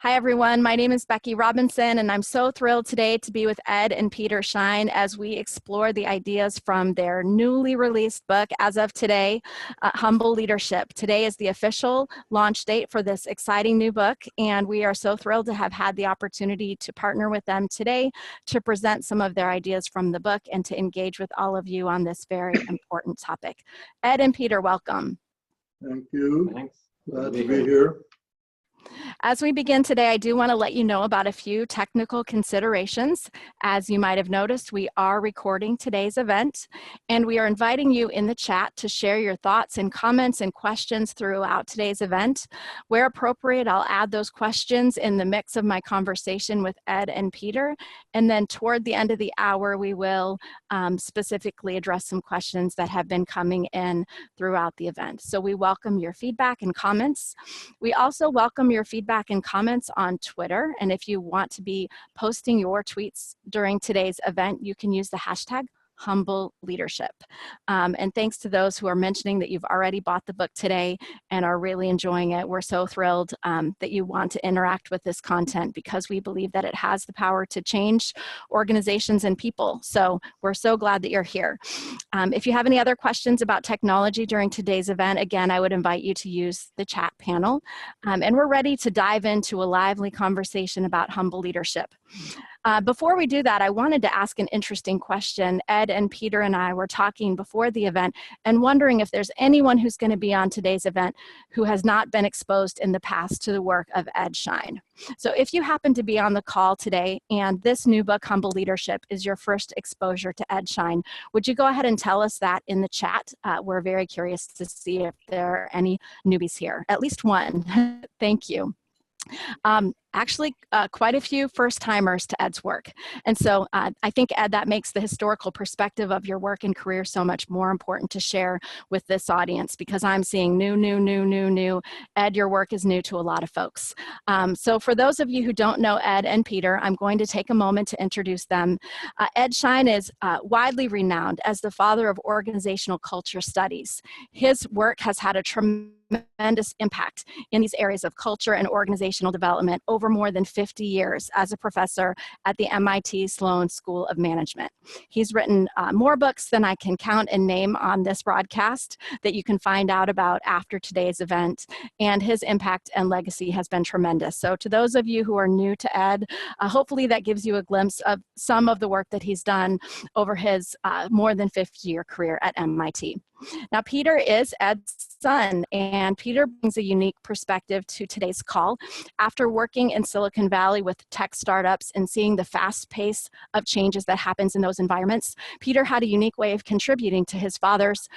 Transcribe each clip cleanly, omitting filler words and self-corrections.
Hi, everyone. My name is Becky Robinson, and I'm so thrilled today to be with Ed and Peter Schein as we explore the ideas from their newly released book, as of today, Humble Leadership. Today is the official launch date for this exciting new book, and we are so thrilled to have had the opportunity to partner with them today to present some of their ideas from the book and to engage with all of you on this very important topic. Ed and Peter, welcome. Thank you. Thanks. Glad to be here. As we begin today, I do want to let you know about a few technical considerations. As you might have noticed, we are recording today's event, and we are inviting you in the chat to share your thoughts and comments and questions throughout today's event. Where appropriate, I'll add those questions in the mix of my conversation with Ed and Peter, and then toward the end of the hour, we will specifically address some questions that have been coming in throughout the event. So we welcome your feedback and comments. We also welcome your feedback and comments on Twitter, and if you want to be posting your tweets during today's event, you can use the hashtag Humble Leadership. And thanks to those who are mentioning that you've already bought the book today and are really enjoying it. We're so thrilled that you want to interact with this content because we believe that it has the power to change organizations and people. So we're so glad that you're here. If you have any other questions about technology during today's event, again, I would invite you to use the chat panel. And we're ready to dive into a lively conversation about humble leadership. Before we do that, I wanted to ask an interesting question. Ed and Peter and I were talking before the event and wondering if there's anyone who's going to be on today's event who has not been exposed in the past to the work of Ed Schein. So if you happen to be on the call today and this new book, Humble Leadership, is your first exposure to Ed Schein, would you go ahead and tell us that in the chat? We're very curious to see if there are any newbies here. At least one. Thank you. Actually, quite a few first-timers to Ed's work. And so I think, Ed, that makes the historical perspective of your work and career so much more important to share with this audience because I'm seeing new. Ed, your work is new to a lot of folks. So for those of you who don't know Ed and Peter, I'm going to take a moment to introduce them. Ed Schein is widely renowned as the father of organizational culture studies. His work has had a tremendous impact in these areas of culture and organizational development over more than 50 years as a professor at the MIT Sloan School of Management. He's written more books than I can count and name on this broadcast that you can find out about after today's event, and his impact and legacy has been tremendous. So to those of you who are new to Ed, hopefully that gives you a glimpse of some of the work that he's done over his more than 50-year career at MIT. Now, Peter is Ed's son, and Peter brings a unique perspective to today's call. After working in Silicon Valley with tech startups and seeing the fast pace of changes that happens in those environments, Peter had a unique way of contributing to his father's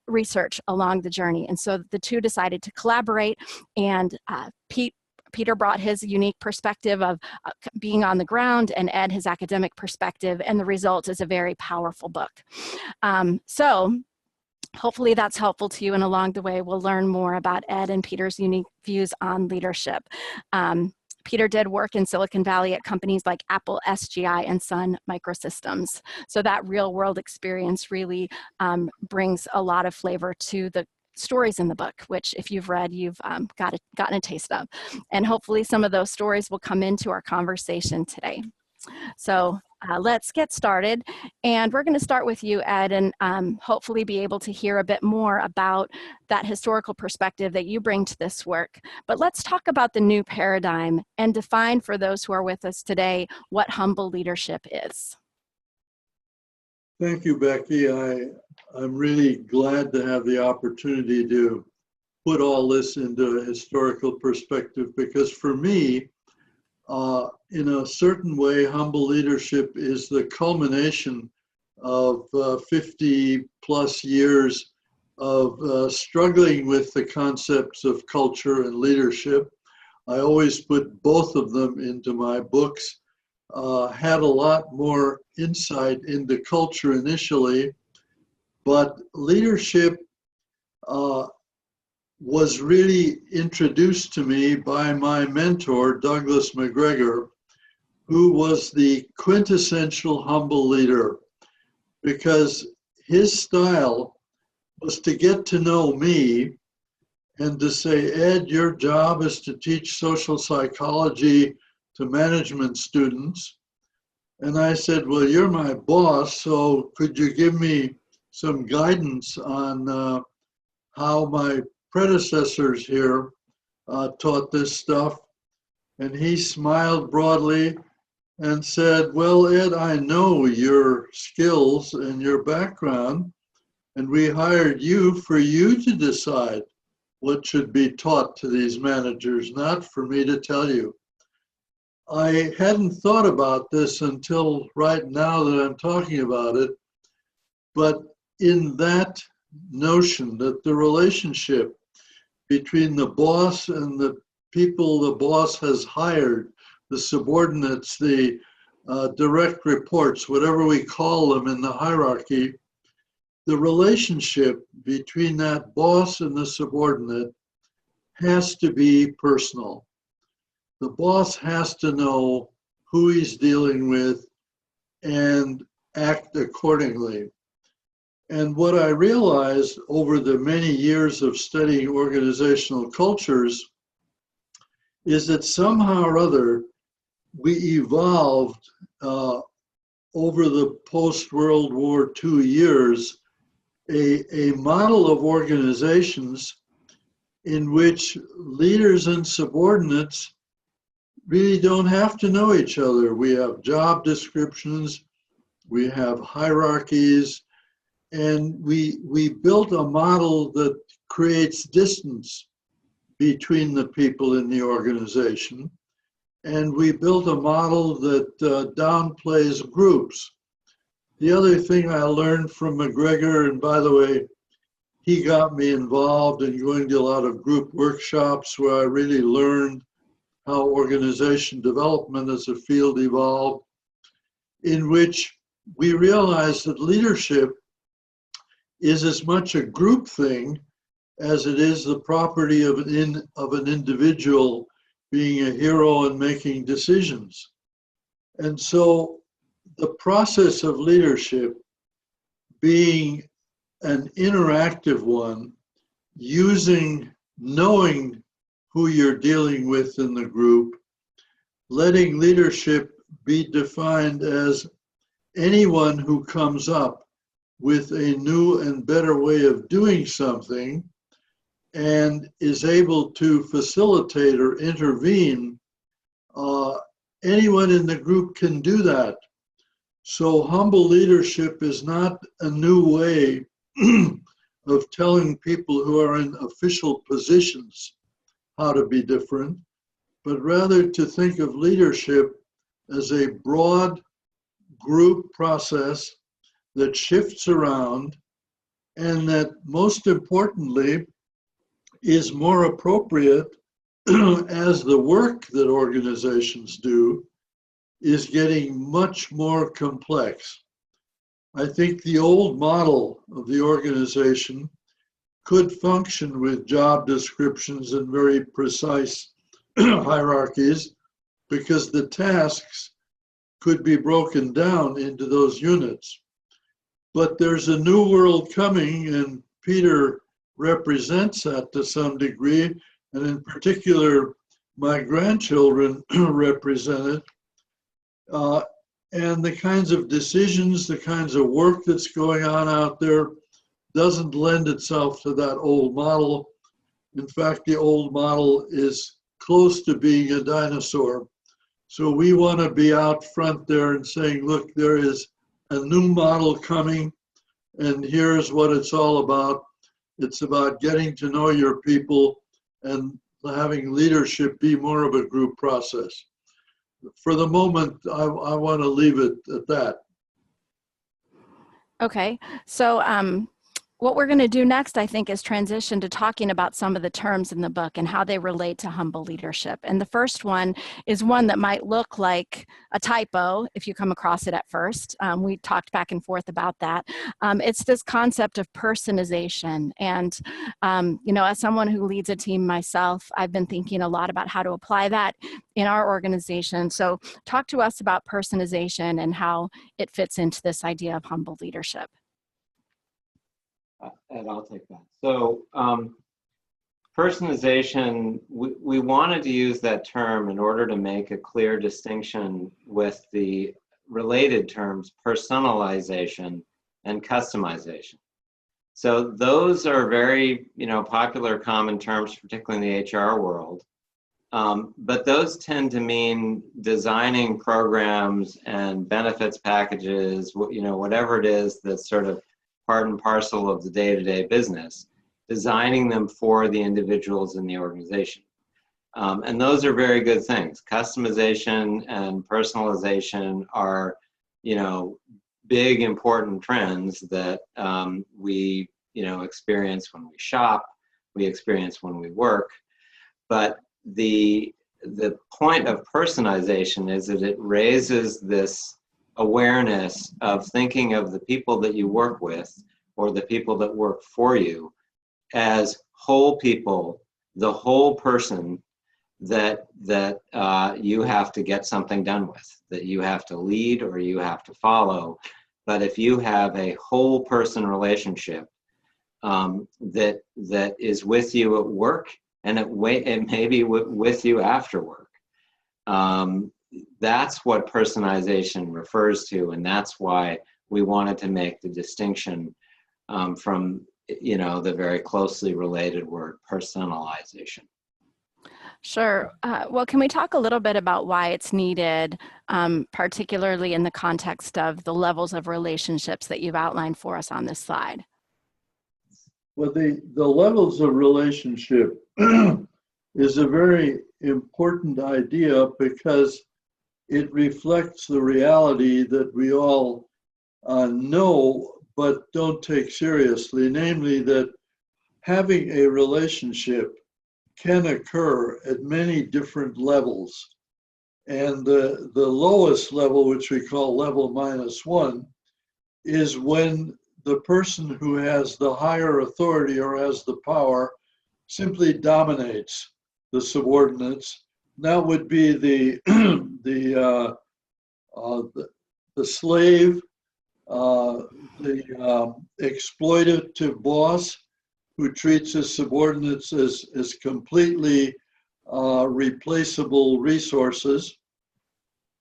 research along the journey. And so the two decided to collaborate, and Peter brought his unique perspective of being on the ground, and Ed his academic perspective, and the result is a very powerful book. So hopefully that's helpful to you, and along the way we'll learn more about Ed and Peter's unique views on leadership. Peter did work in Silicon Valley at companies like Apple, SGI, and Sun Microsystems. So that real-world experience really brings a lot of flavor to the stories in the book, which if you've read, you've gotten a taste of. And hopefully some of those stories will come into our conversation today. So let's get started. And we're going to start with you, Ed, and hopefully be able to hear a bit more about that historical perspective that you bring to this work. But let's talk about the new paradigm and define for those who are with us today what humble leadership is. Thank you, Becky. I'm really glad to have the opportunity to put all this into a historical perspective because for me, in a certain way, humble leadership is the culmination of 50 plus years of struggling with the concepts of culture and leadership. I always put both of them into my books. Had a lot more insight into culture initially, but leadership was really introduced to me by my mentor, Douglas McGregor, who was the quintessential humble leader, because his style was to get to know me and to say, Ed, your job is to teach social psychology to management students. And I said, well, you're my boss, so could you give me some guidance on how my predecessors here taught this stuff? And he smiled broadly and said, well, Ed, I know your skills and your background, and we hired you for you to decide what should be taught to these managers, not for me to tell you. I hadn't thought about this until right now that I'm talking about it, but in that notion that the relationship between the boss and the people the boss has hired, the subordinates, the direct reports, whatever we call them in the hierarchy, the relationship between that boss and the subordinate has to be personal. The boss has to know who he's dealing with and act accordingly. And what I realized over the many years of studying organizational cultures is that somehow or other we evolved over the post-World War II years a model of organizations in which leaders and subordinates really don't have to know each other. We have job descriptions, we have hierarchies, and we built a model that creates distance between the people in the organization. And we built a model that downplays groups. The other thing I learned from McGregor, and by the way, he got me involved in going to a lot of group workshops where I really learned how organization development as a field evolved, in which we realized that leadership is as much a group thing as it is the property of an individual being a hero and making decisions. And so the process of leadership being an interactive one, knowing who you're dealing with in the group, letting leadership be defined as anyone who comes up with a new and better way of doing something and is able to facilitate or intervene. Anyone in the group can do that. So humble leadership is not a new way of telling people who are in official positions how to be different, but rather to think of leadership as a broad group process that shifts around and that most importantly is more appropriate as the work that organizations do is getting much more complex. I think the old model of the organization could function with job descriptions and very precise hierarchies because the tasks could be broken down into those units. But there's a new world coming, and Peter represents that to some degree, and in particular, my grandchildren represent it. And the kinds of decisions, the kinds of work that's going on out there doesn't lend itself to that old model. In fact, the old model is close to being a dinosaur. So we want to be out front there and saying, look, there is a new model coming, and here's what it's all about. It's about getting to know your people and having leadership be more of a group process. For the moment, I want to leave it at that. Okay, so what we're going to do next, I think, is transition to talking about some of the terms in the book and how they relate to humble leadership. And the first one is one that might look like a typo if you come across it at first. We talked back and forth about that. It's this concept of personalization. And, you know, as someone who leads a team myself, I've been thinking a lot about how to apply that in our organization. So talk to us about personalization and how it fits into this idea of humble leadership. And I'll take that. So personalization, we wanted to use that term in order to make a clear distinction with the related terms personalization and customization. So those are very, popular common terms, particularly in the HR world. But those tend to mean designing programs and benefits packages, whatever it is that's sort of part and parcel of the day-to-day business, designing them for the individuals in the organization. And those are very good things. Customization and personalization are, big important trends that we, experience when we shop, we experience when we work. But the point of personalization is that it raises this awareness of thinking of the people that you work with or the people that work for you as whole people, the whole person that you have to get something done with, that you have to lead or you have to follow. But if you have a whole person relationship that is with you at work, and it may be with you after work. That's what personalization refers to, and that's why we wanted to make the distinction from, the very closely related word personalization. Sure. Well, can we talk a little bit about why it's needed, particularly in the context of the levels of relationships that you've outlined for us on this slide? Well, the levels of relationship is a very important idea because it reflects the reality that we all know but don't take seriously, namely that having a relationship can occur at many different levels. And the lowest level, which we call level -1, is when the person who has the higher authority or has the power simply dominates the subordinates. That would be the slave, the exploitative boss who treats his subordinates as completely replaceable resources.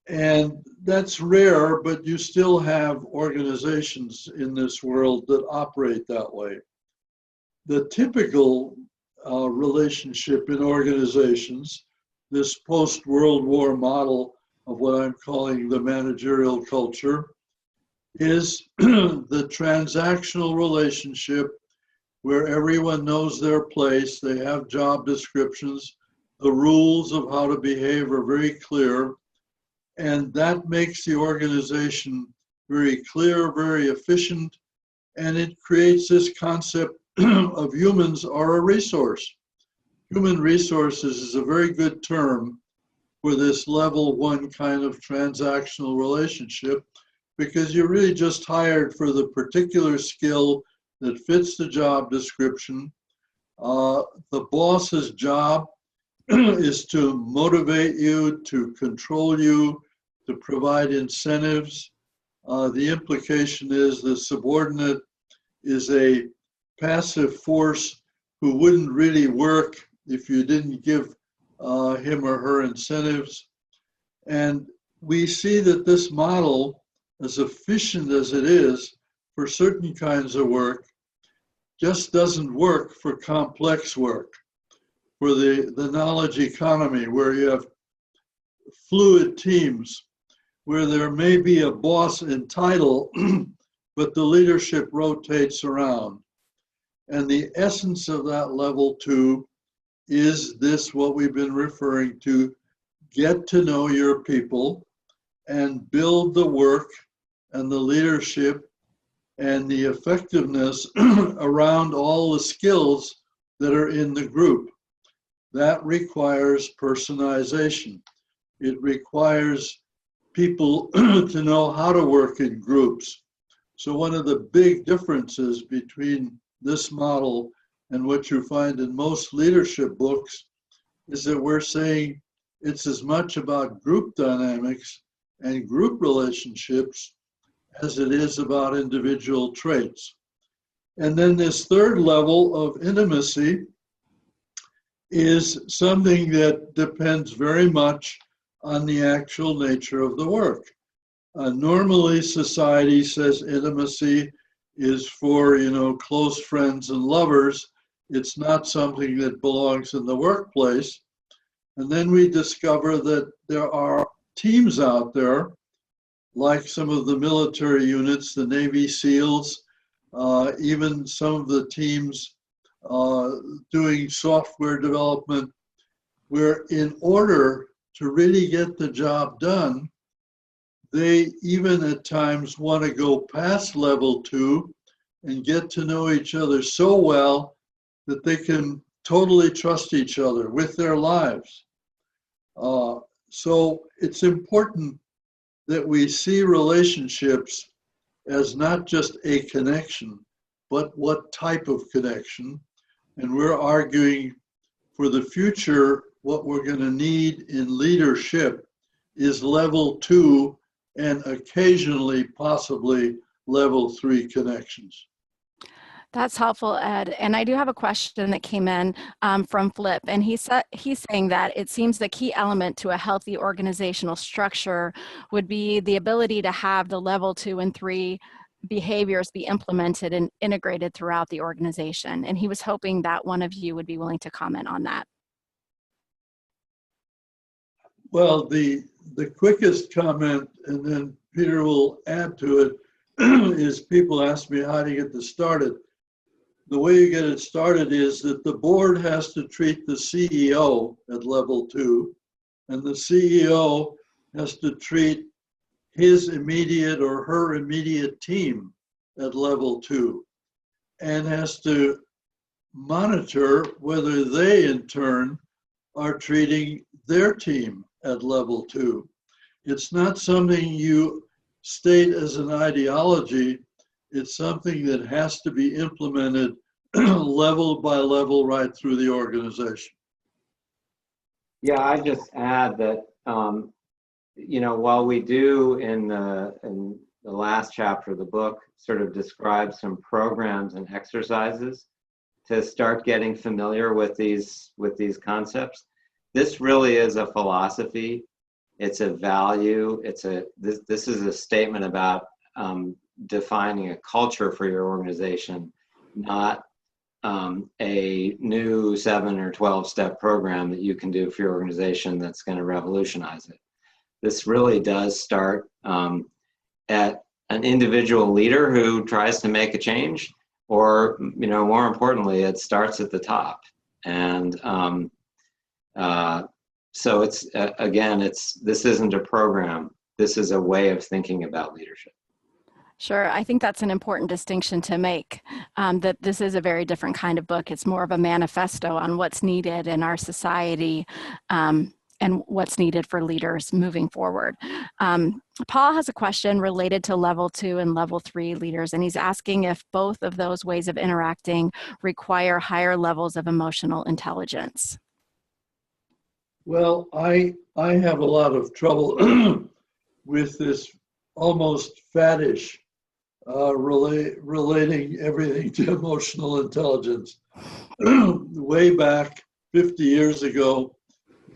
And that's rare, but you still have organizations in this world that operate that way. The typical relationship in organizations, this post-World War model of what I'm calling the managerial culture, is the transactional relationship where everyone knows their place, they have job descriptions, the rules of how to behave are very clear, and that makes the organization very clear, very efficient, and it creates this concept of humans are a resource. Human resources is a very good term for this level 1 kind of transactional relationship because you're really just hired for the particular skill that fits the job description. The boss's job is to motivate you, to control you, to provide incentives. The implication is the subordinate is a passive force who wouldn't really work if you didn't give him or her incentives. And we see that this model, as efficient as it is for certain kinds of work, just doesn't work for complex work, for the knowledge economy, where you have fluid teams, where there may be a boss in title, but the leadership rotates around. And the essence of that level 2 is this, what we've been referring to, get to know your people and build the work and the leadership and the effectiveness around all the skills that are in the group. That requires personalization. It requires people to know how to work in groups. So one of the big differences between this model and what you find in most leadership books is that we're saying it's as much about group dynamics and group relationships as it is about individual traits. And then this third level of intimacy is something that depends very much on the actual nature of the work. Normally, society says intimacy is for, close friends and lovers. It's not something that belongs in the workplace. And then we discover that there are teams out there, like some of the military units, the Navy SEALs, even some of the teams doing software development, where in order to really get the job done, they even at times want to go past level 2 and get to know each other so well that they can totally trust each other with their lives. So it's important that we see relationships as not just a connection, but what type of connection. And we're arguing for the future, what we're going to need in leadership is level 2 and occasionally, possibly, level 3 connections. That's helpful, Ed. And I do have a question that came in from Flip, and he's saying that it seems the key element to a healthy organizational structure would be the ability to have the level 2 and 3 behaviors be implemented and integrated throughout the organization. And he was hoping that one of you would be willing to comment on that. Well, the quickest comment, and then Peter will add to it, is people ask me how to get this started. The way you get it started is that the board has to treat the CEO at level 2, and the CEO has to treat his immediate or her immediate team at level 2, and has to monitor whether they in turn are treating their team at level 2. It's not something you state as an ideology. It's something that has to be implemented level by level right through the organization. Yeah, I just add that while we do in the last chapter of the book sort of describe some programs and exercises to start getting familiar with these concepts, this really is a philosophy. It's a value. This is a statement about defining a culture for your organization, not a new 7 or 12 step program that you can do for your organization that's going to revolutionize it. This really does start at an individual leader who tries to make a change, or more importantly, it starts at the top. And so it's this isn't a program. This is a way of thinking about leadership. Sure, I think that's an important distinction to make, that this is a very different kind of book. It's more of a manifesto on what's needed in our society and what's needed for leaders moving forward. Paul has a question related to level 2 and level 3 leaders, and he's asking if both of those ways of interacting require higher levels of emotional intelligence. Well, I have a lot of trouble with this almost faddish relating everything to emotional intelligence. Way back 50 years ago,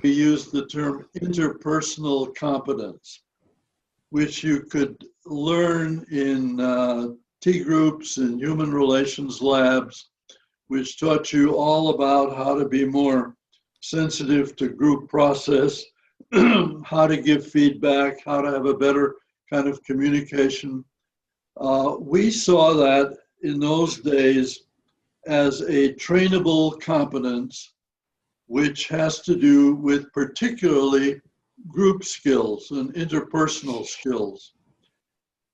we used the term interpersonal competence, which you could learn in T groups and human relations labs, which taught you all about how to be more sensitive to group process, how to give feedback, how to have a better kind of communication. We saw that in those days as a trainable competence, which has to do with particularly group skills and interpersonal skills.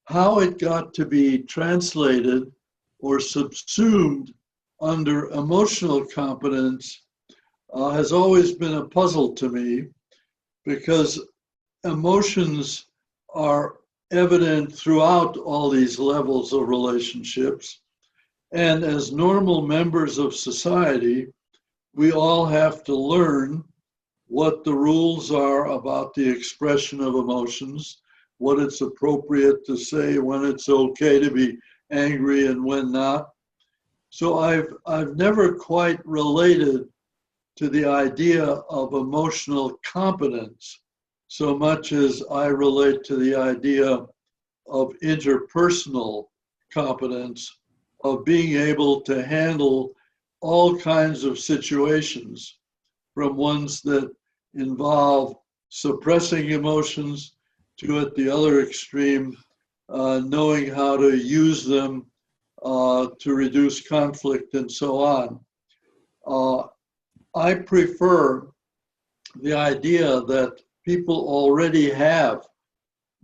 How it got to be translated or subsumed under emotional competence has always been a puzzle to me, because emotions are evident throughout all these levels of relationships. And as normal members of society, we all have to learn what the rules are about the expression of emotions, what it's appropriate to say, when it's okay to be angry and when not. So I've never quite related to the idea of emotional competence so much as I relate to the idea of interpersonal competence, of being able to handle all kinds of situations, from ones that involve suppressing emotions to, at the other extreme, knowing how to use them to reduce conflict and so on. I prefer the idea that people already have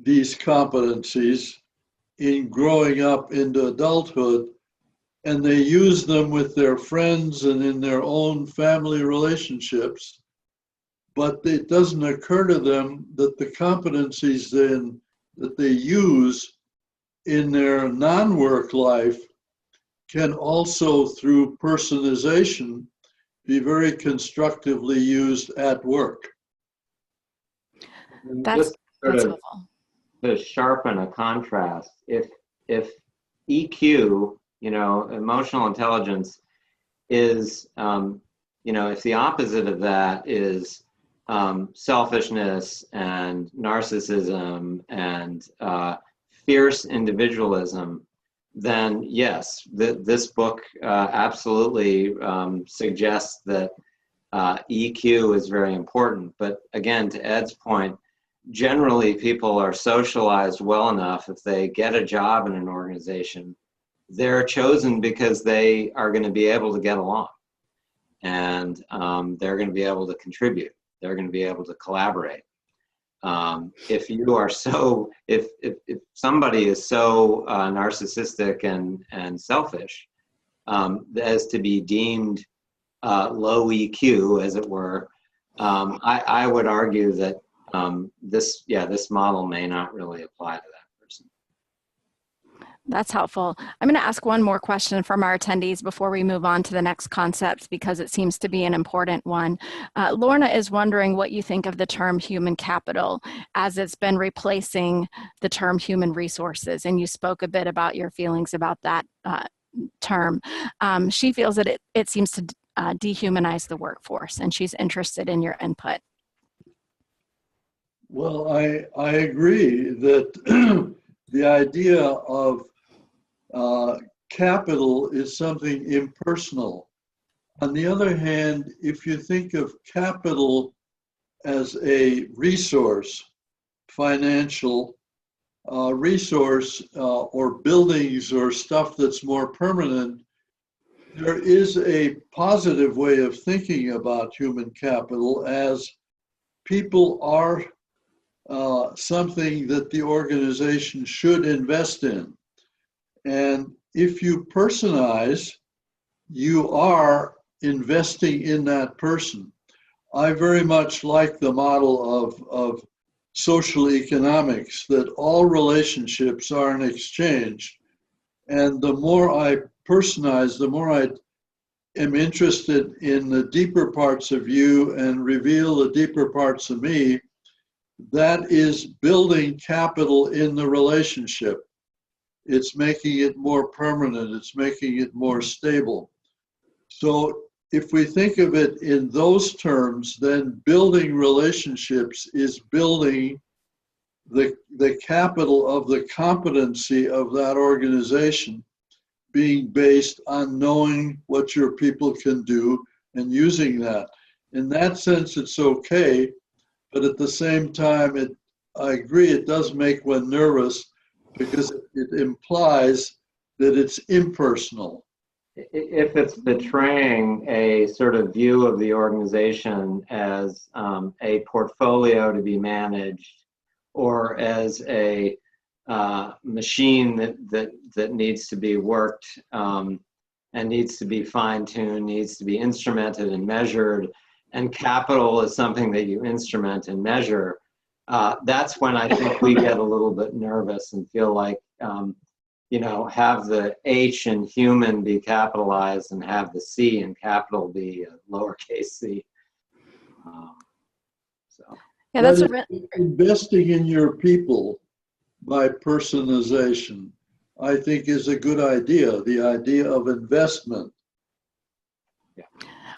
these competencies in growing up into adulthood, and they use them with their friends and in their own family relationships, but it doesn't occur to them that the competencies then that they use in their non-work life can also, through personalization, be very constructively used at work. That's sort of helpful. to sharpen a contrast, if EQ, emotional intelligence is, if the opposite of that is selfishness and narcissism and fierce individualism, then yes, this book absolutely suggests that EQ is very important. But again, to Ed's point, generally people are socialized well enough. If they get a job in an organization, they're chosen because they are going to be able to get along, and they're going to be able to contribute. They're going to be able to collaborate. If you are if somebody is so narcissistic and selfish as to be deemed low EQ, as it were, I would argue that this model may not really apply to that person. That's helpful. I'm going to ask one more question from our attendees before we move on to the next concept, because it seems to be an important one. Lorna is wondering what you think of the term human capital as it's been replacing the term human resources, and you spoke a bit about your feelings about that term. She feels that it seems to dehumanize the workforce, and she's interested in your input. Well, I agree that the idea of capital is something impersonal. On the other hand, if you think of capital as a resource, financial resource, or buildings or stuff that's more permanent, there is a positive way of thinking about human capital as people are something that the organization should invest in. And if you personalize, you are investing in that person. I very much like the model of social economics, that all relationships are an exchange. And the more I personalize, the more I am interested in the deeper parts of you and reveal the deeper parts of me. That is building capital in the relationship. It's making it more permanent. It's making it more stable. So if we think of it in those terms, then building relationships is building the capital of the competency of that organization, being based on knowing what your people can do and using that. In that sense, it's okay. But at the same time, I agree, it does make one nervous because it implies that it's impersonal. If it's betraying a sort of view of the organization as a portfolio to be managed, or as a machine that needs to be worked and needs to be fine-tuned, needs to be instrumented and measured, and capital is something that you instrument and measure, that's when I think we get a little bit nervous and feel like, have the H in human be capitalized and have the C in capital be lowercase c. Yeah, that's investing in your people by personalization, I think, is a good idea. The idea of investment. Yeah.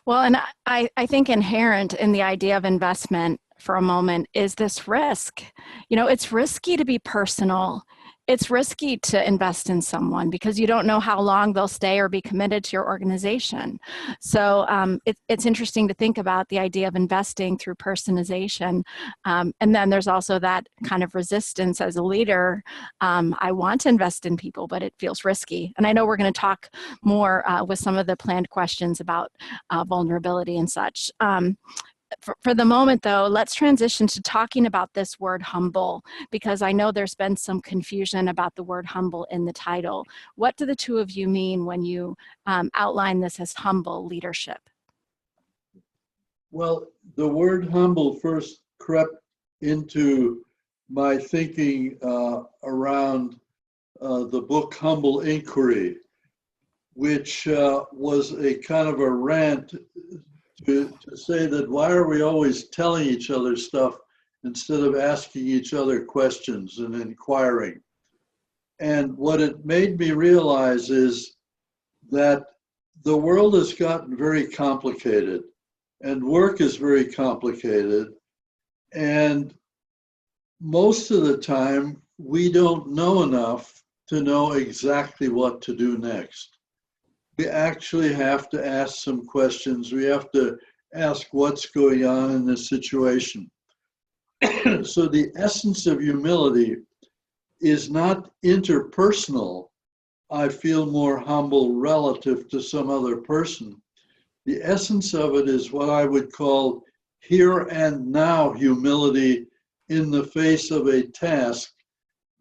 Well, and I think inherent in the idea of investment for a moment is this risk. You know, it's risky to be personal. It's risky to invest in someone because you don't know how long they'll stay or be committed to your organization. So it's interesting to think about the idea of investing through personalization. And then there's also that kind of resistance as a leader. I want to invest in people, but it feels risky. And I know we're going to talk more with some of the planned questions about vulnerability and such. For the moment, though, let's transition to talking about this word humble, because I know there's been some confusion about the word humble in the title. What do the two of you mean when you outline this as humble leadership? Well, the word humble first crept into my thinking around the book Humble Inquiry, which was a kind of a rant to say that why are we always telling each other stuff instead of asking each other questions and inquiring. And what it made me realize is that the world has gotten very complicated and work is very complicated. And most of the time, we don't know enough to know exactly what to do next. We actually have to ask some questions. We have to ask what's going on in this situation. So the essence of humility is not interpersonal. I feel more humble relative to some other person. The essence of it is what I would call here and now humility in the face of a task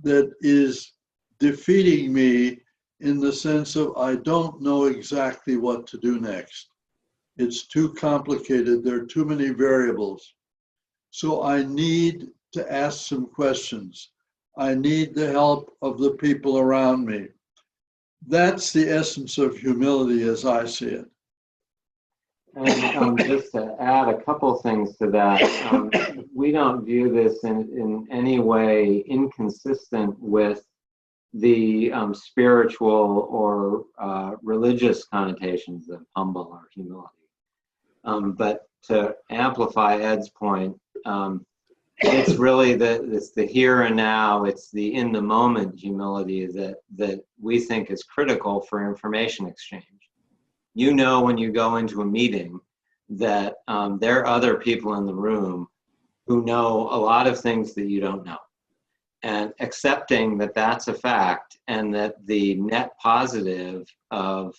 that is defeating me in the sense of I don't know exactly what to do next. It's too complicated. There are too many variables. So I need to ask some questions. I need the help of the people around me. That's the essence of humility as I see it. And just to add a couple things to that, we don't view this in any way inconsistent with the spiritual or religious connotations of humble or humility. But to amplify Ed's point, it's really it's the here and now, it's the in the moment humility that we think is critical for information exchange. You know when you go into a meeting that there are other people in the room who know a lot of things that you don't know. And accepting that that's a fact and that the net positive of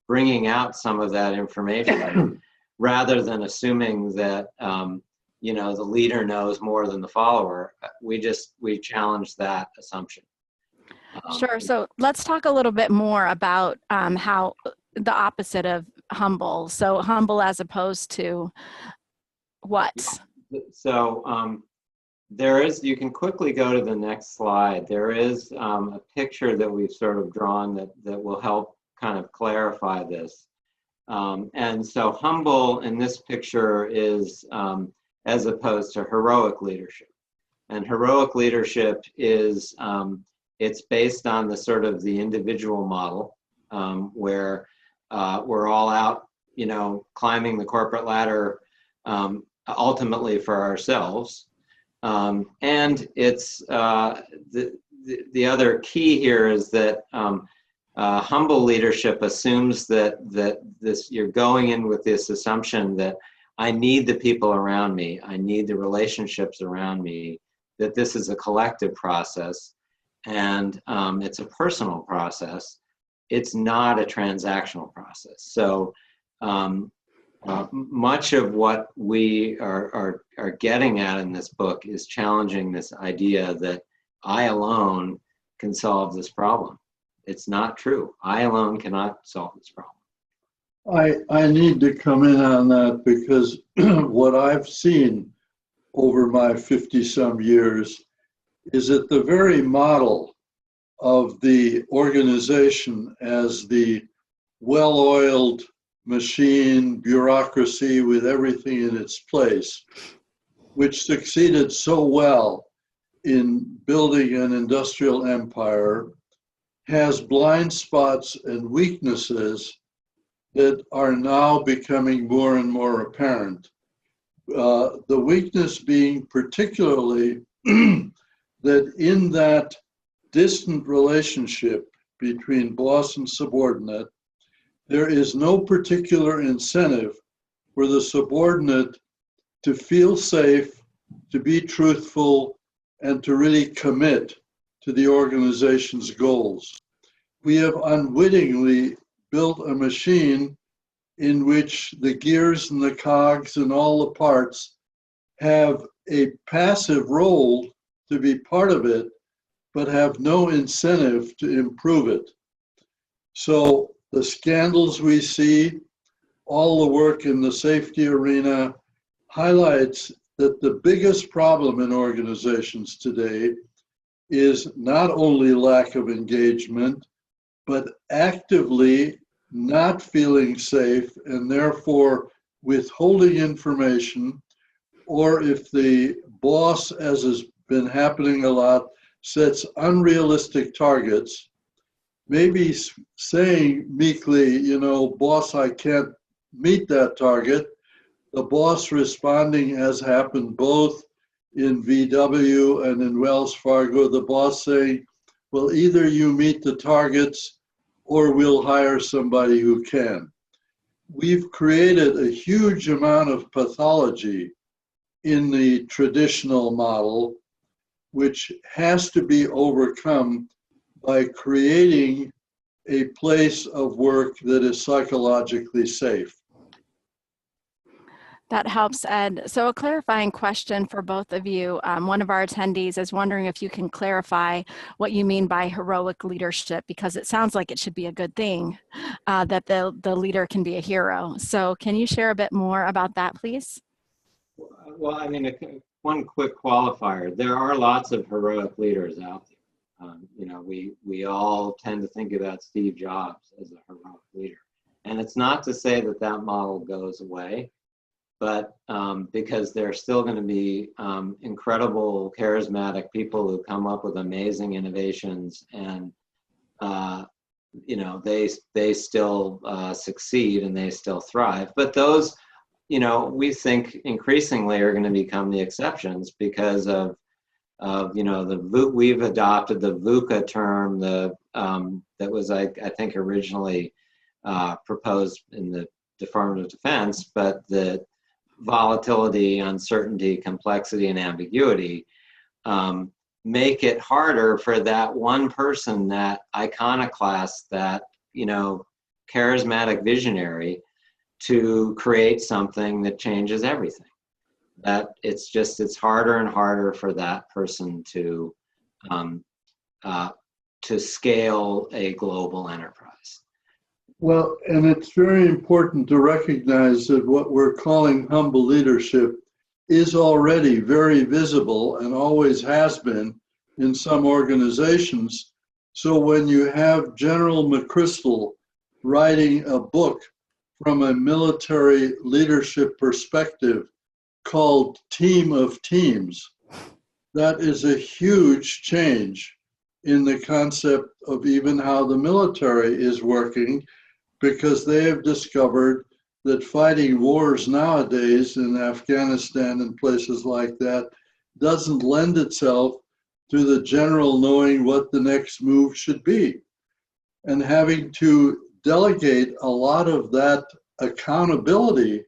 bringing out some of that information rather than assuming that the leader knows more than the follower, we challenge that assumption. Sure. So let's talk a little bit more about how the opposite of humble. So humble as opposed to what? So you can quickly go to the next slide. There is a picture that we've sort of drawn that will help kind of clarify this. And so humble in this picture is as opposed to heroic leadership. And heroic leadership is, it's based on the sort of the individual model where we're all out, climbing the corporate ladder ultimately for ourselves. And it's the other key here is that humble leadership assumes that you're going in with this assumption that I need the people around me, I need the relationships around me, that this is a collective process and it's a personal process. It's not a transactional process. So much of what we are getting at in this book is challenging this idea that I alone can solve this problem. It's not true. I alone cannot solve this problem. I need to come in on that because what I've seen over my 50-some years is that the very model of the organization as the well-oiled machine bureaucracy with everything in its place, which succeeded so well in building an industrial empire, has blind spots and weaknesses that are now becoming more and more apparent. The weakness being particularly that in that distant relationship between boss and subordinate, there is no particular incentive for the subordinate to feel safe, to be truthful, and to really commit to the organization's goals. We have unwittingly built a machine in which the gears and the cogs and all the parts have a passive role to be part of it, but have no incentive to improve it. So the scandals we see, all the work in the safety arena highlights that the biggest problem in organizations today is not only lack of engagement, but actively not feeling safe and therefore withholding information, or if the boss, as has been happening a lot, sets unrealistic targets, maybe saying meekly, you know, boss, I can't meet that target. The boss responding, as happened both in VW and in Wells Fargo, the boss saying, well, either you meet the targets or we'll hire somebody who can. We've created a huge amount of pathology in the traditional model, which has to be overcome by creating a place of work that is psychologically safe. That helps, Ed. So a clarifying question for both of you. One of our attendees is wondering if you can clarify what you mean by heroic leadership, because it sounds like it should be a good thing that the leader can be a hero. So can you share a bit more about that, please? Well, I mean, one quick qualifier. There are lots of heroic leaders out there. You know, we all tend to think about Steve Jobs as a heroic leader. And it's not to say that that model goes away, but because there are still going to be incredible, charismatic people who come up with amazing innovations, and you know, they still succeed and they still thrive. But those, you know, we think increasingly are going to become the exceptions because of you know, we've adopted the VUCA term, that was I think originally proposed in the Department of Defense, but the volatility, uncertainty, complexity, and ambiguity make it harder for that one person, that iconoclast, that, you know, charismatic visionary, to create something that changes everything. That it's harder and harder for that person to scale a global enterprise. Well, and it's very important to recognize that what we're calling humble leadership is already very visible and always has been in some organizations. So when you have General McChrystal writing a book from a military leadership perspective called Team of Teams, that is a huge change in the concept of even how the military is working, because they have discovered that fighting wars nowadays in Afghanistan and places like that doesn't lend itself to the general knowing what the next move should be. And having to delegate a lot of that accountability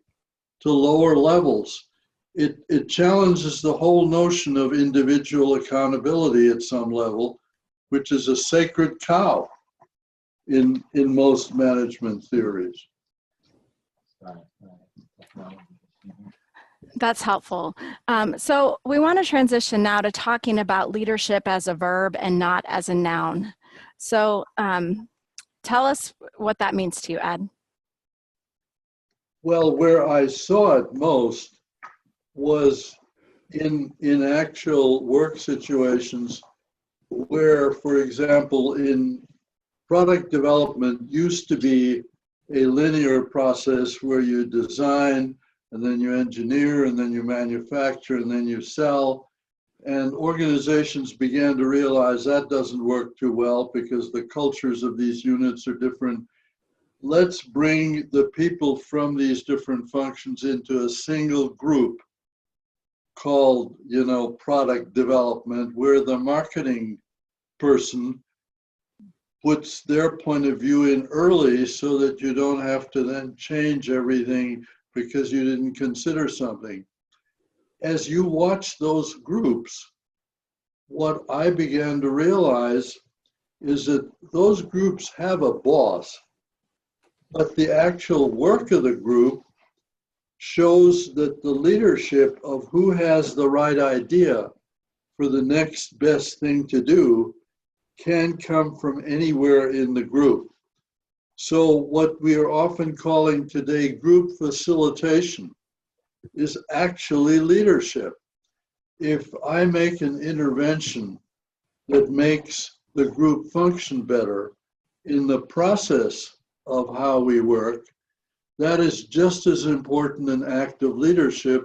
to lower levels, it challenges the whole notion of individual accountability at some level, which is a sacred cow in most management theories. That's helpful. So we want to transition now to talking about leadership as a verb and not as a noun. So tell us what that means to you, Ed. Well, where I saw it most was in actual work situations where, for example, in product development used to be a linear process where you design and then you engineer and then you manufacture and then you sell. And organizations began to realize that doesn't work too well because the cultures of these units are different. let's bring the people from these different functions into a single group called, product development, where the marketing person puts their point of view in early so that you don't have to then change everything because you didn't consider something. As you watch those groups, what I began to realize is that those groups have a boss, but the actual work of the group shows that the leadership of who has the right idea for the next best thing to do can come from anywhere in the group. So what we are often calling today group facilitation is actually leadership. If I make an intervention that makes the group function better in the process of how we work, that is just as important an act of leadership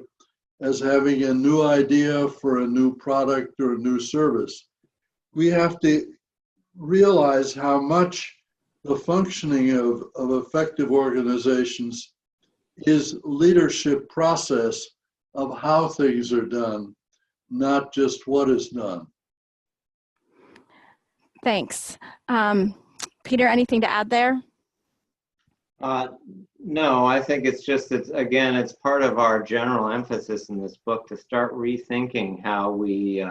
as having a new idea for a new product or a new service. We have to realize how much the functioning of effective organizations is leadership process of how things are done, not just what is done. Thanks. Peter, anything to add there? No, I think it's just, it's part of our general emphasis in this book to start rethinking how we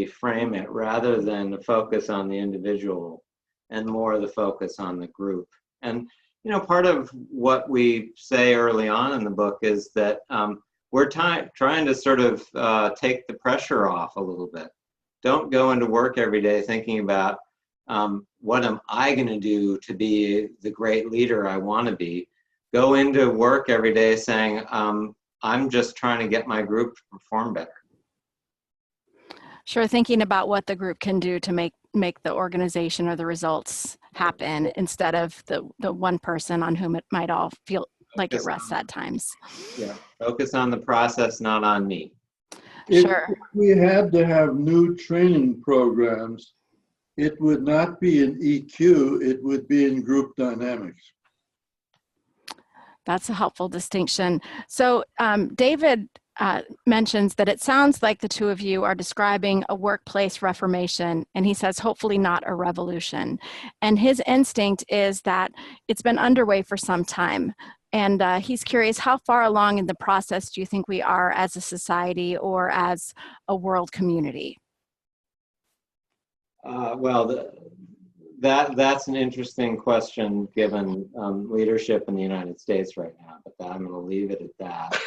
frame it, rather than the focus on the individual and more the focus on the group. And, part of what we say early on in the book is that we're trying to sort of take the pressure off a little bit. Don't go into work every day thinking about what am I going to do to be the great leader I want to be. Go into work every day saying, I'm just trying to get my group to perform better. Sure, thinking about what the group can do to make the organization or the results happen, instead of the one person on whom it might all feel like it rests at times. Yeah, focus on the process, not on me. Sure. If we had to have new training programs, it would not be in EQ, it would be in group dynamics. That's a helpful distinction. So David mentions that it sounds like the two of you are describing a workplace reformation, and he says hopefully not a revolution. And his instinct is that it's been underway for some time. And he's curious, how far along in the process do you think we are as a society or as a world community? Well, that's an interesting question given leadership in the United States right now, but I'm going to leave it at that.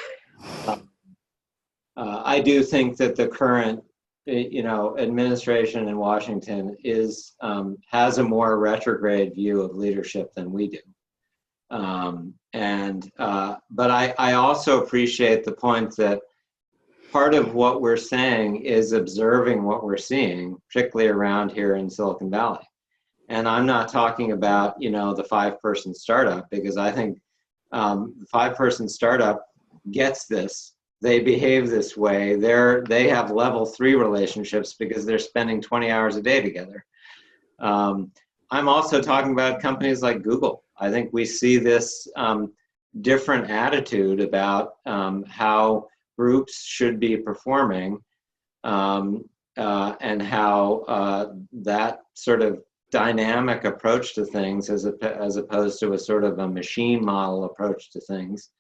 I do think that the current, administration in Washington has a more retrograde view of leadership than we do. But I also appreciate the point that part of what we're saying is observing what we're seeing, particularly around here in Silicon Valley. And I'm not talking about, the 5-person startup, because I think the 5-person startup gets this. They behave this way. They have level 3 relationships because they're spending 20 hours a day together. I'm also talking about companies like Google. I think we see this different attitude about how groups should be performing, and how that sort of dynamic approach to things, as opposed to a sort of a machine model approach to things,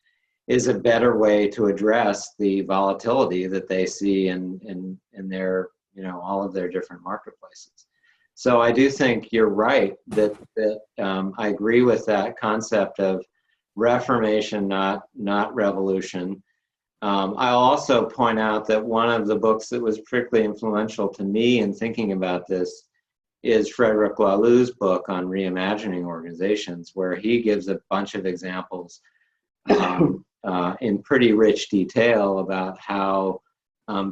is a better way to address the volatility that they see in their, all of their different marketplaces. So I do think you're right that I agree with that concept of reformation, not revolution. I'll also point out that one of the books that was particularly influential to me in thinking about this is Frederick Laloux's book on reimagining organizations, where he gives a bunch of examples in pretty rich detail about how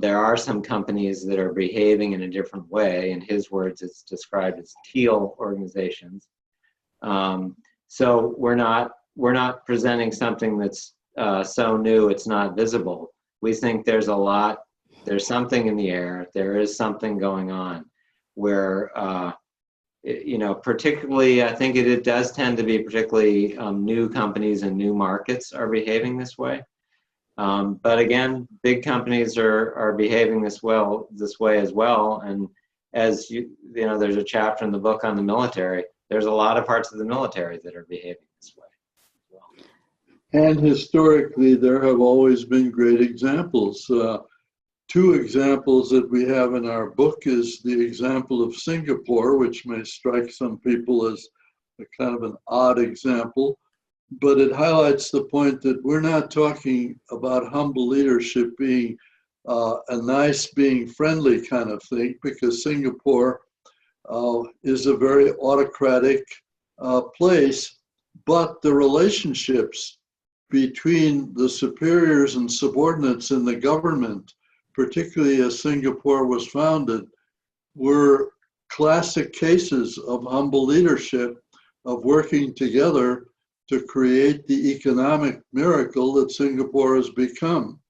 there are some companies that are behaving in a different way. In his words, it's described as teal organizations. So we're not presenting something that's so new it's not visible. We think there's something in the air. There is something going on where particularly, I think it does tend to be particularly new companies and new markets are behaving this way. But again, big companies are behaving this way as well. And as there's a chapter in the book on the military. There's a lot of parts of the military that are behaving this way as well. And historically, there have always been great examples. Two examples that we have in our book is the example of Singapore, which may strike some people as a kind of an odd example, but it highlights the point that we're not talking about humble leadership being a nice, being friendly kind of thing, because Singapore is a very autocratic place, but the relationships between the superiors and subordinates in the government, particularly as Singapore was founded, were classic cases of humble leadership, of working together to create the economic miracle that Singapore has become.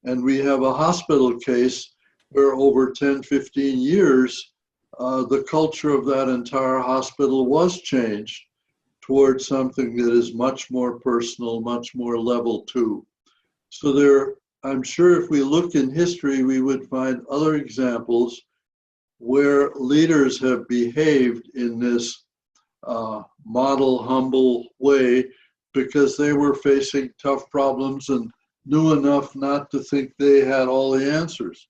And we have a hospital case where over 10, 15 years, the culture of that entire hospital was changed towards something that is much more personal, much more level two. So I'm sure if we look in history, we would find other examples where leaders have behaved in this model, humble way because they were facing tough problems and knew enough not to think they had all the answers.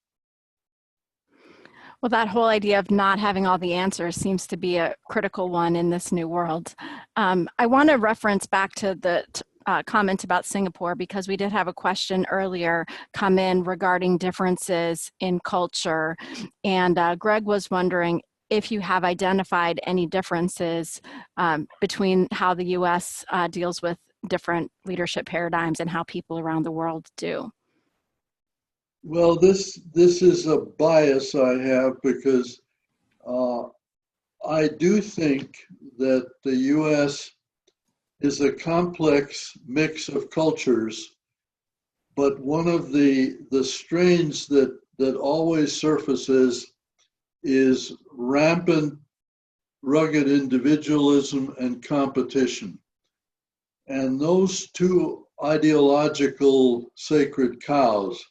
Well, that whole idea of not having all the answers seems to be a critical one in this new world. I want to reference back to the comment about Singapore, because we did have a question earlier come in regarding differences in culture. And Greg was wondering if you have identified any differences between how the US deals with different leadership paradigms and how people around the world do. Well, this is a bias I have because I do think that the US is a complex mix of cultures, but one of the strains that always surfaces is rampant, rugged individualism and competition. And those two ideological sacred cows,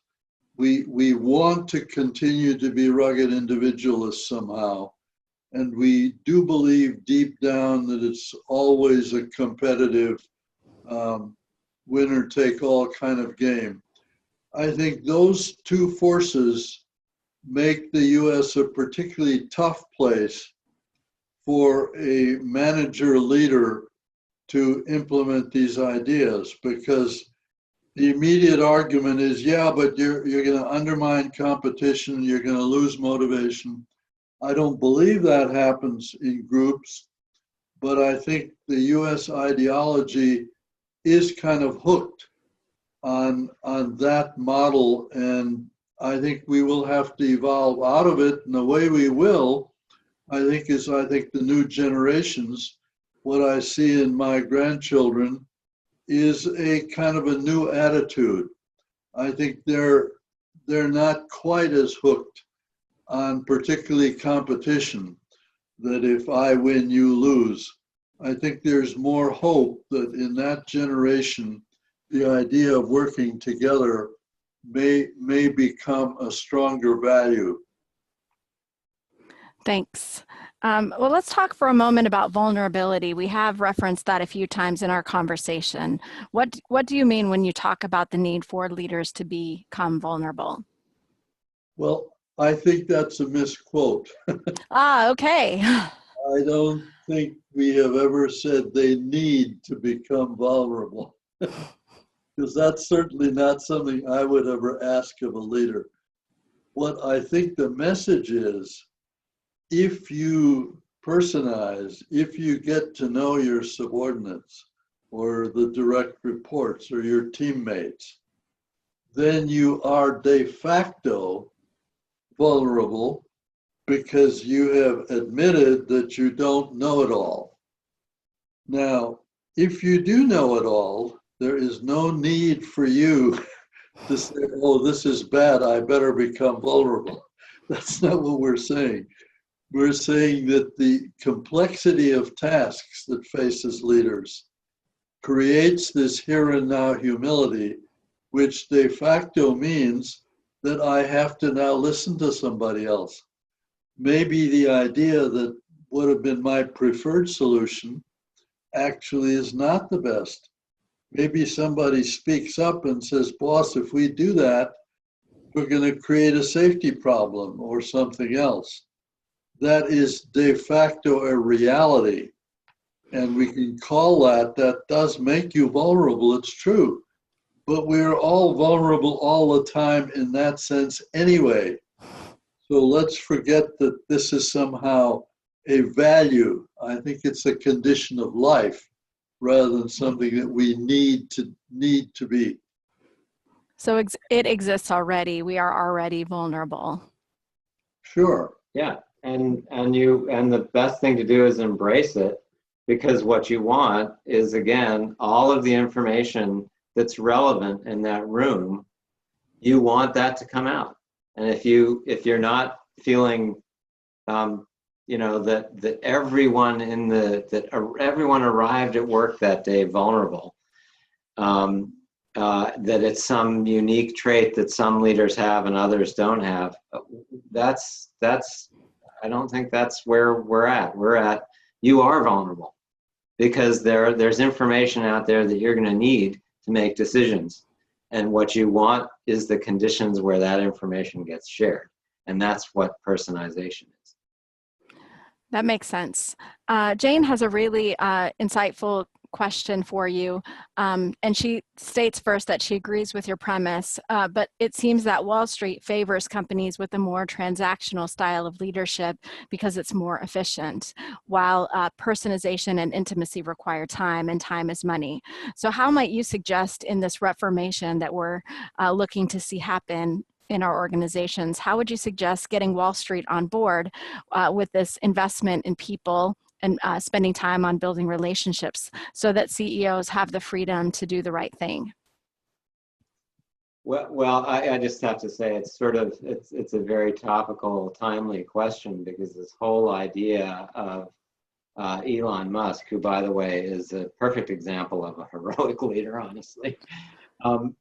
we want to continue to be rugged individualists somehow. And we do believe deep down that it's always a competitive winner-take-all kind of game. I think those two forces make the US a particularly tough place for a manager leader to implement these ideas, because the immediate argument is, yeah, but you're going to undermine competition, you're going to lose motivation. I don't believe that happens in groups, but I think the US ideology is kind of hooked on that model, and I think we will have to evolve out of it. And the way we will, I think the new generations, what I see in my grandchildren, is a kind of a new attitude. I think they're not quite as hooked on particularly competition, that if I win, you lose. I think there's more hope that in that generation, the idea of working together may become a stronger value. Thanks. Well, let's talk for a moment about vulnerability. We have referenced that a few times in our conversation. What do you mean when you talk about the need for leaders to become vulnerable? Well, I think that's a misquote. Okay. I don't think we have ever said they need to become vulnerable, because that's certainly not something I would ever ask of a leader. What I think the message is, if you personize, if you get to know your subordinates or the direct reports or your teammates, then you are de facto vulnerable, because you have admitted that you don't know it all. Now, if you do know it all, there is no need for you to say, oh, this is bad, I better become vulnerable. That's not what we're saying. We're saying that the complexity of tasks that faces leaders creates this here and now humility, which de facto means that I have to now listen to somebody else. Maybe the idea that would have been my preferred solution actually is not the best. Maybe somebody speaks up and says, boss, if we do that, we're going to create a safety problem or something else. That is de facto a reality. And we can call that does make you vulnerable, it's true. But we're all vulnerable all the time in that sense anyway. So let's forget that this is somehow a value. I think it's a condition of life rather than something that we need to be. So it exists already. We are already vulnerable. Sure. Yeah, and the best thing to do is embrace it, because what you want is, again, all of the information that's relevant in that room. You want that to come out, and if you're not feeling, that everyone everyone arrived at work that day vulnerable, that it's some unique trait that some leaders have and others don't have. That's I don't think that's where we're at. We're at, you are vulnerable because there's information out there that you're going to need to make decisions. And what you want is the conditions where that information gets shared. And that's what personalization is. That makes sense. Jane has a really insightful question for you. And she states first that she agrees with your premise, but it seems that Wall Street favors companies with a more transactional style of leadership because it's more efficient, while personalization and intimacy require time, and time is money. So how might you suggest in this reformation that we're looking to see happen in our organizations, how would you suggest getting Wall Street on board with this investment in people and spending time on building relationships so that CEOs have the freedom to do the right thing? Well, I just have to say it's a very topical, timely question, because this whole idea of Elon Musk, who, by the way, is a perfect example of a heroic leader, honestly.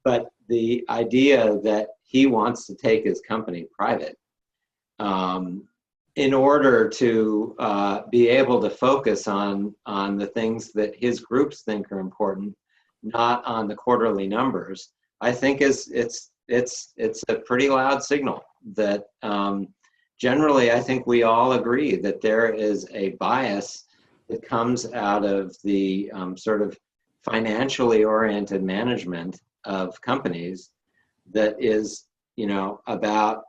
But the idea that he wants to take his company private in order to be able to focus on the things that his groups think are important, not on the quarterly numbers, I think it's a pretty loud signal that generally I think we all agree that there is a bias that comes out of the sort of financially oriented management of companies that is, about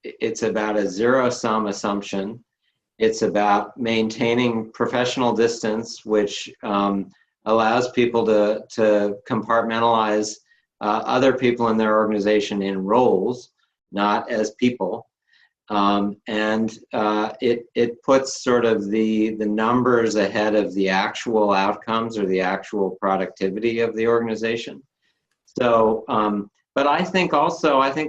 it's about a zero-sum assumption. It's about maintaining professional distance, which allows people to compartmentalize other people in their organization in roles, not as people. And it puts sort of the numbers ahead of the actual outcomes or the actual productivity of the organization. So, but I think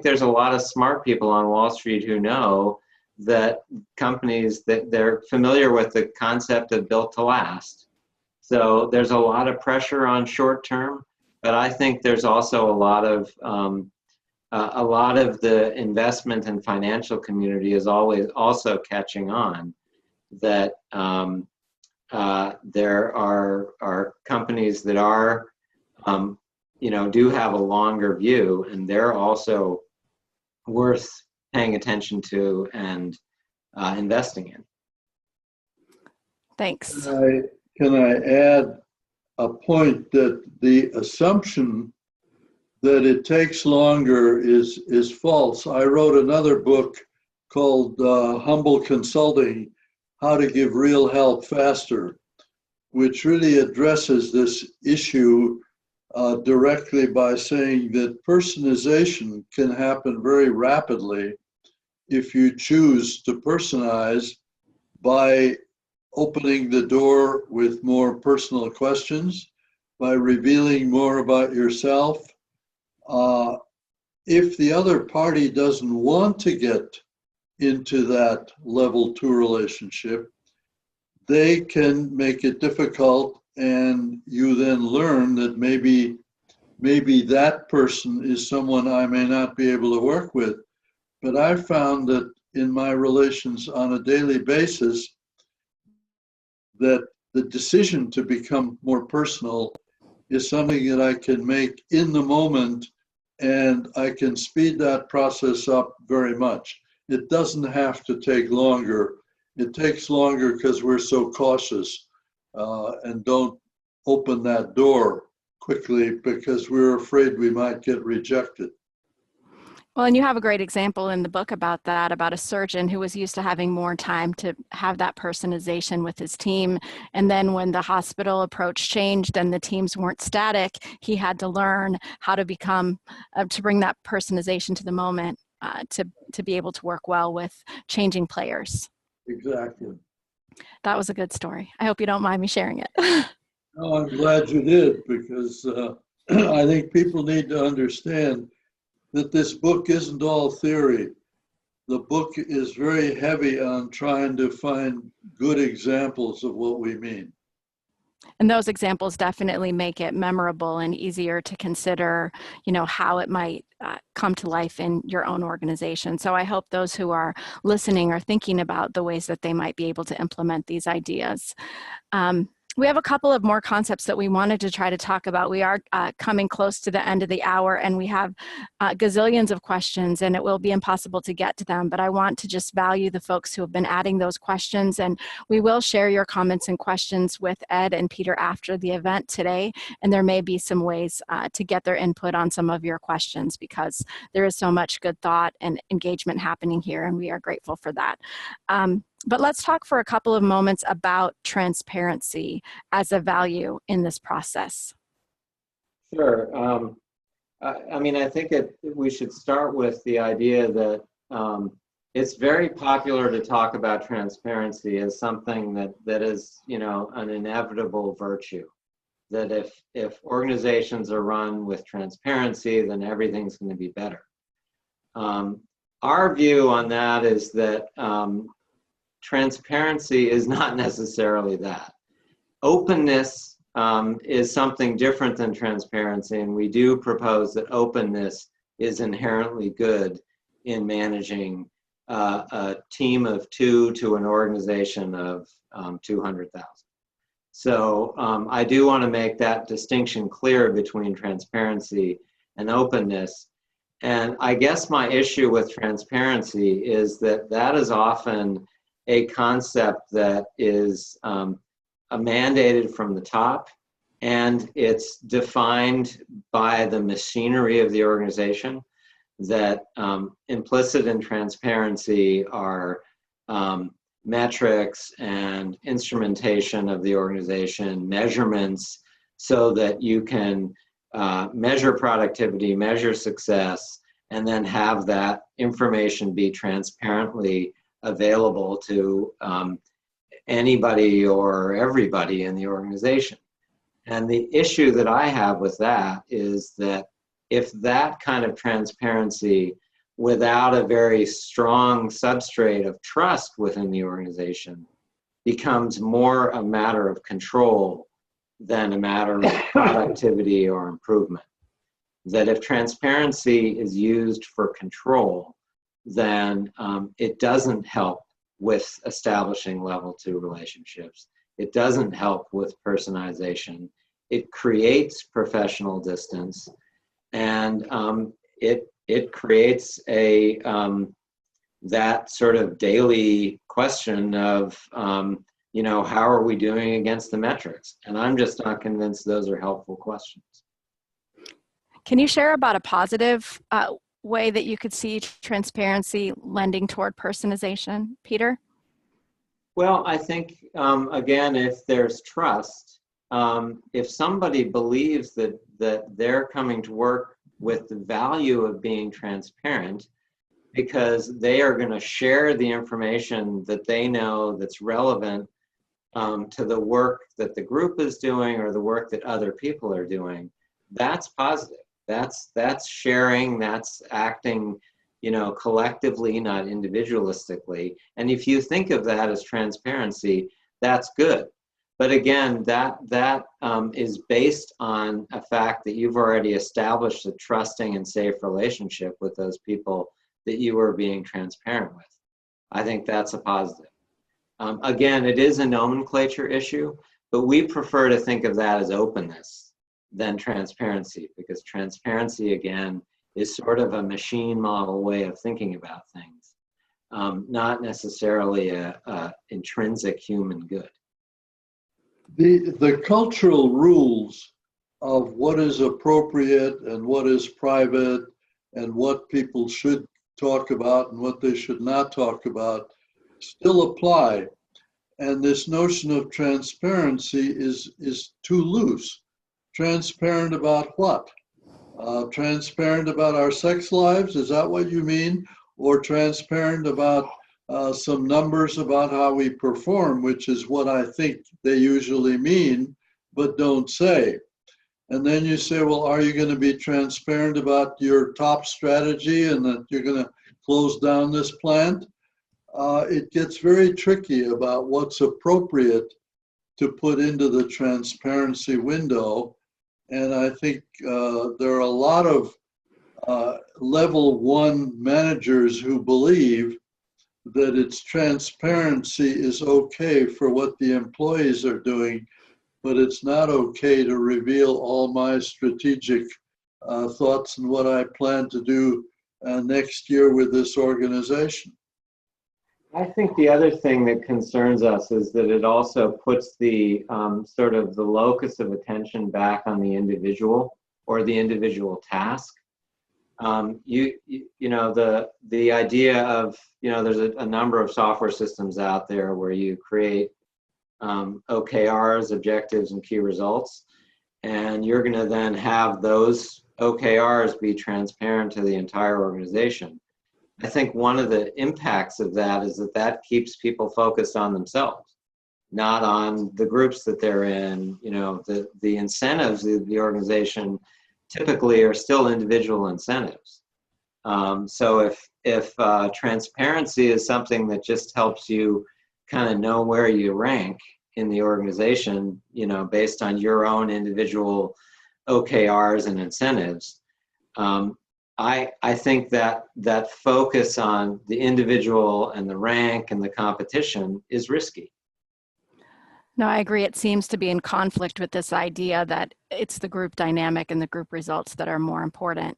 there's a lot of smart people on Wall Street who know that companies, that they're familiar with the concept of built to last. So there's a lot of pressure on short term, but I think there's also a lot of the investment and financial community is always also catching on that there are companies that are do have a longer view, and they're also worth paying attention to and investing in. Thanks. Can I add a point that the assumption that it takes longer is false? I wrote another book called Humble Consulting, How to Give Real Help Faster, which really addresses this issue directly by saying that personalization can happen very rapidly if you choose to personalize by opening the door with more personal questions, by revealing more about yourself. If the other party doesn't want to get into that level 2 relationship, they can make it difficult, and you then learn that maybe that person is someone I may not be able to work with. But I found that in my relations on a daily basis, that the decision to become more personal is something that I can make in the moment, and I can speed that process up very much. It doesn't have to take longer. It takes longer because we're so cautious and don't open that door quickly because we're afraid we might get rejected. Well, and you have a great example in the book about that, about a surgeon who was used to having more time to have that personalization with his team. And then when the hospital approach changed and the teams weren't static, he had to learn how to become, to bring that personalization to the moment, to be able to work well with changing players. Exactly. That was a good story. I hope you don't mind me sharing it. No, I'm glad you did, because I think people need to understand that this book isn't all theory. The book is very heavy on trying to find good examples of what we mean. And those examples definitely make it memorable and easier to consider, how it might come to life in your own organization. So I hope those who are listening are thinking about the ways that they might be able to implement these ideas. We have a couple of more concepts that we wanted to try to talk about. We are coming close to the end of the hour, and we have gazillions of questions, and it will be impossible to get to them. But I want to just value the folks who have been adding those questions, and we will share your comments and questions with Ed and Peter after the event today. And there may be some ways to get their input on some of your questions, because there is so much good thought and engagement happening here, and we are grateful for that. But let's talk for a couple of moments about transparency as a value in this process. Sure. I think we should start with the idea that it's very popular to talk about transparency as something that is, an inevitable virtue. That if organizations are run with transparency, then everything's going to be better. Our view on that is that transparency is not necessarily that. Openness is something different than transparency, and we do propose that openness is inherently good in managing a team of 2 to an organization of 200,000. So I do want to make that distinction clear between transparency and openness. And I guess my issue with transparency is that is often a concept that is mandated from the top, and it's defined by the machinery of the organization. That implicit in transparency are metrics and instrumentation of the organization, measurements, so that you can measure productivity, measure success, and then have that information be transparently available to anybody or everybody in the organization. And the issue that I have with that is that if that kind of transparency, without a very strong substrate of trust within the organization, becomes more a matter of control than a matter of productivity or improvement. That if transparency is used for control, then it doesn't help with establishing level 2 relationships. It doesn't help with personalization. It creates professional distance, and it creates that sort of daily question of how are we doing against the metrics? And I'm just not convinced those are helpful questions. Can you share about a positive way that you could see transparency lending toward personalization, Peter? Well, I think, again, if there's trust, if somebody believes that they're coming to work with the value of being transparent because they are going to share the information that they know that's relevant to the work that the group is doing or the work that other people are doing, that's positive. That's sharing, that's acting collectively, not individualistically. And if you think of that as transparency, that's good. But again, that is based on a fact that you've already established a trusting and safe relationship with those people that you are being transparent with. I think that's a positive. Again, it is a nomenclature issue, but we prefer to think of that as openness than transparency, because transparency, again, is sort of a machine model way of thinking about things, not necessarily a intrinsic human good. The cultural rules of what is appropriate and what is private and what people should talk about and what they should not talk about still apply. And this notion of transparency is too loose. Transparent about what? Transparent about our sex lives? Is that what you mean? Or transparent about some numbers about how we perform, which is what I think they usually mean, but don't say. And then you say, well, are you going to be transparent about your top strategy and that you're going to close down this plant? It gets very tricky about what's appropriate to put into the transparency window. And I think there are a lot of level 1 managers who believe that it's transparency is okay for what the employees are doing, but it's not okay to reveal all my strategic thoughts and what I plan to do next year with this organization. I think the other thing that concerns us is that it also puts the sort of the locus of attention back on the individual or the individual task. The idea of, there's a number of software systems out there where you create OKRs, objectives, and key results, and you're going to then have those OKRs be transparent to the entire organization. I think one of the impacts of that is that keeps people focused on themselves, not on the groups that they're in. The incentives of the organization typically are still individual incentives. So if transparency is something that just helps you kind of know where you rank in the organization, based on your own individual OKRs and incentives, I think that focus on the individual and the rank and the competition is risky. No, I agree. It seems to be in conflict with this idea that it's the group dynamic and the group results that are more important.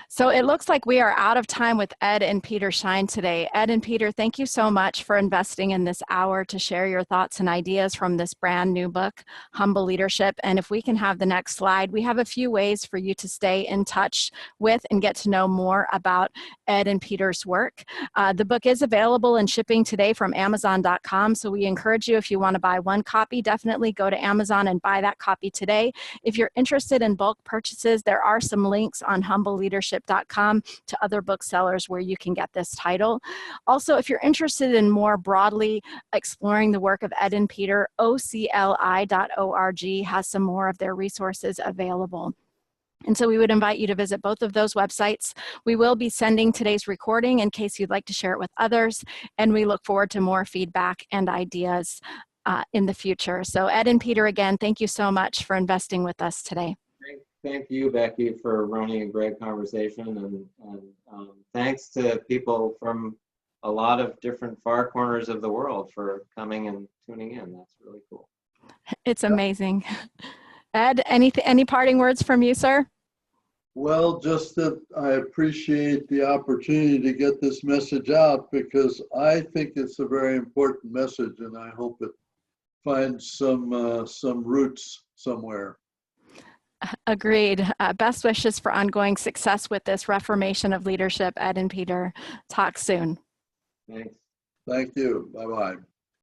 So it looks like we are out of time with Ed and Peter Schein today. Ed and Peter, thank you so much for investing in this hour to share your thoughts and ideas from this brand new book, Humble Leadership. And if we can have the next slide, we have a few ways for you to stay in touch with and get to know more about Ed and Peter's work. The book is available and shipping today from Amazon.com. So we encourage you, if you want to buy one copy, definitely go to Amazon and buy that copy today. If you're interested in bulk purchases, there are some links on humbleleadership.com to other booksellers where you can get this title. Also, if you're interested in more broadly exploring the work of Ed and Peter, ocli.org has some more of their resources available. And so we would invite you to visit both of those websites. We will be sending today's recording in case you'd like to share it with others, and we look forward to more feedback and ideas in the future. So Ed and Peter, again, thank you so much for investing with us today. Thank you, Becky, for running a great conversation, and thanks to people from a lot of different far corners of the world for coming and tuning in. That's really cool. It's amazing. Ed, any parting words from you, sir? Well, just that I appreciate the opportunity to get this message out, because I think it's a very important message, and I hope it finds some roots somewhere. Agreed. Best wishes for ongoing success with this reformation of leadership, Ed and Peter. Talk soon. Thanks. Thank you. Bye-bye.